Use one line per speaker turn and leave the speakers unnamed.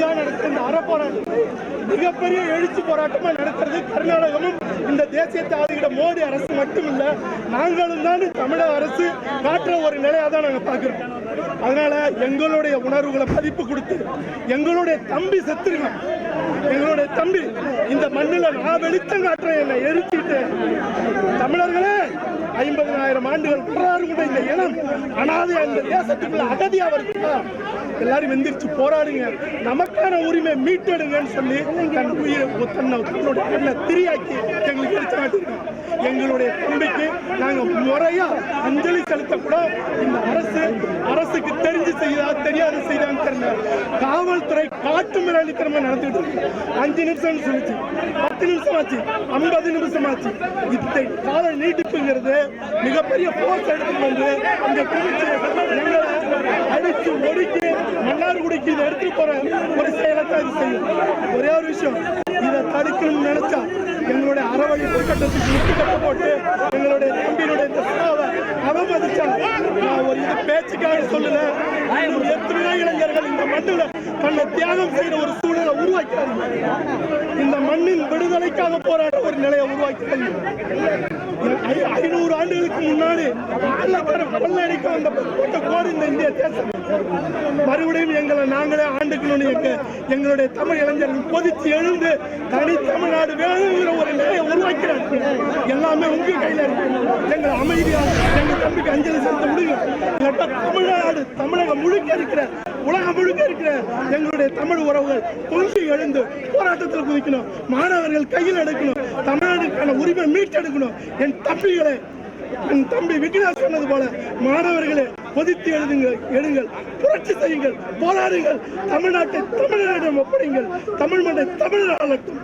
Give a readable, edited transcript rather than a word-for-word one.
எதிராக நடக்கிற இந்த அறப்போராட்டத்தை மிகப்பெரிய எழுச்சி போராட்டமா நடக்கிறது கர்நாடகமும் இந்த தேசியவாதிகிற மோடி அரசு மட்டுமில்ல, நாங்களும் தான் தமிழக அரசு காட்டுற ஒரு நிலையா தான் நாங்கள் பார்க்கிறோம். அதனால எங்களுடைய உணர்வுகளை மதிப்பு கொடுத்து எங்களுடைய தம்பி செத்துருங்க, எங்களுடைய தம்பி இந்த மண்ணில் நான் வெளிச்சம் காட்டுறேன், என்னை எரிச்சிட்டு தமிழர்களே 50,000 ஆண்டுகள் வரலாறு கொண்ட இந்த இனம் அனாதையா இந்த தேசத்துக்குள்ள அகதியா வருதுங்களா, எல்லாரும் எந்திரிச்சு போராடுங்க, நமக்கான உரிமை மீட்டெடுங்கன்னு சொல்லி தன் உயிரை தன்னுடைய கண்ணை திரியாக்கி எங்களுக்கு எடுத்து காட்டிருக்கோம். எங்களுடைய தம்பிக்கு நாங்கள் முறையா அஞ்சலி செலுத்தக்கூட இந்த அரசுக்கு தெரிஞ்சு செய்தா தெரியாது செய்தான்னு தெரியல. காவல்துறை காட்டு மிராண்டித்தனமா நடந்துட்டு இருக்கு. 5 நிமிஷம் சொல்லிச்சு, 10 நிமிஷம் ஆச்சு, 50 நிமிஷம் ஆச்சு. இத்தை கால நீட்டிப்புங்கிறது மிகப்பெரிய போர்ஸ் எடுத்துட்டு வந்து அங்க குடிச்சு எங்களை அடிச்சு ஒடுக்கி மன்னார்குடிக்கு இதை எடுத்துட்டு போற ஒரு செயலை தான் இது செய்யும். ஒரே ஒரு விஷயம், இதை தடுக்கணும்னு நினைச்சா எங்களுடைய அறவழி போராட்டத்துக்கு முட்டுக்கட்டை போட்டு எங்களுடைய தம்பியினுடைய தசாவை அவமதிச்சா, நான் ஒரு இது பேச்சுக்காக சொல்லல, எத்தனையோ இளைஞர்கள் இந்த மண்ணில் தன்னை தியாகம் செய்யற ஒரு சூழலை உருவாக்கிறாங்க. இந்த மண்ணின் விடுதலைக்காக போராட்ட ஒரு நிலையை உருவாக்கிறாங்க. 500 ஆண்டுகளுக்கு முன்னாடி கொள்ளையடிக்க வந்த கோடு இந்த இந்திய தேசம் மறுபடியும் எங்களை நாங்களே ஆண்டுக்கணும்னு எங்களுடைய தமிழ் இளைஞர்கள் கொதித்து எழுந்து தனி தமிழ்நாடு வேணுங்கிற ஒரு நிலையை உருவாக்கிறாங்க. எல்லாமே உங்க கையில இருக்கு. எங்களை அமைதியா எங்க தம்பிக்கு அஞ்சலி செலுத்த முடியும். தமிழ்நாடு தமிழகம் முழுக்க இருக்கிற உலகம் முழுக்க இருக்கிற எங்களுடைய தமிழ் உறவுகள் பொங்கி எழுந்து போராட்டத்தில் குதிக்கணும். மாணவர்கள் கையில் எடுக்கணும். தமிழ்நாட்டுக்கான உரிமை மீட்டெடுக்கணும். என் தம்பிகளை, என் தம்பி விக்னேஷ் சொன்னது போல மாணவர்களே கொதித்து எழுங்கள், புரட்சி செய்யுங்கள், போராடுங்கள், தமிழ்நாட்டை தமிழரிடம் ஒப்படைங்கள், தமிழ் மண்ணை தமிழர் ஆளட்டும்.